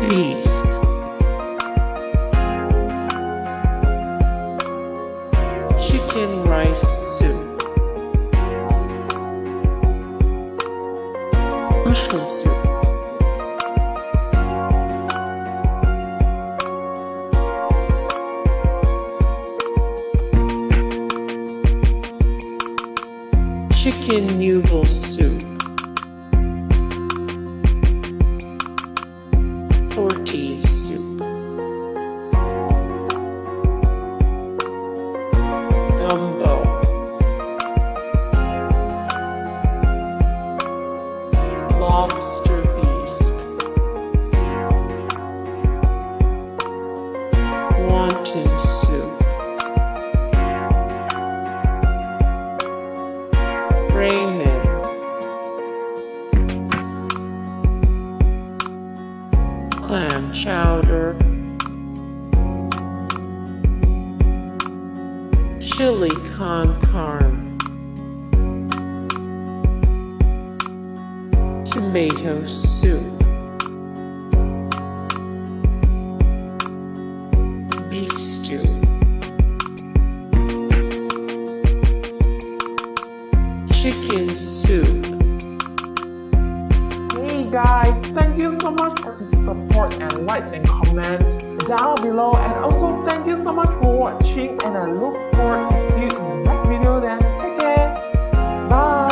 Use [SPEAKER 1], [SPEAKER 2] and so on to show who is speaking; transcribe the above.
[SPEAKER 1] Bisque, chicken rice soup, mushroom soup, chicken noodle soup, Tortilla Soup, Gumbo, Lobster Bisque, Wonton Soup, Ramen, Clam Chowder, chili con carne, tomato soup, beef stew, chicken soup.
[SPEAKER 2] Hey guys, thank you so much for the support and likes and comments down below, and also thank you so much for watching, and I look forward to see you in the next video. Then take care, bye.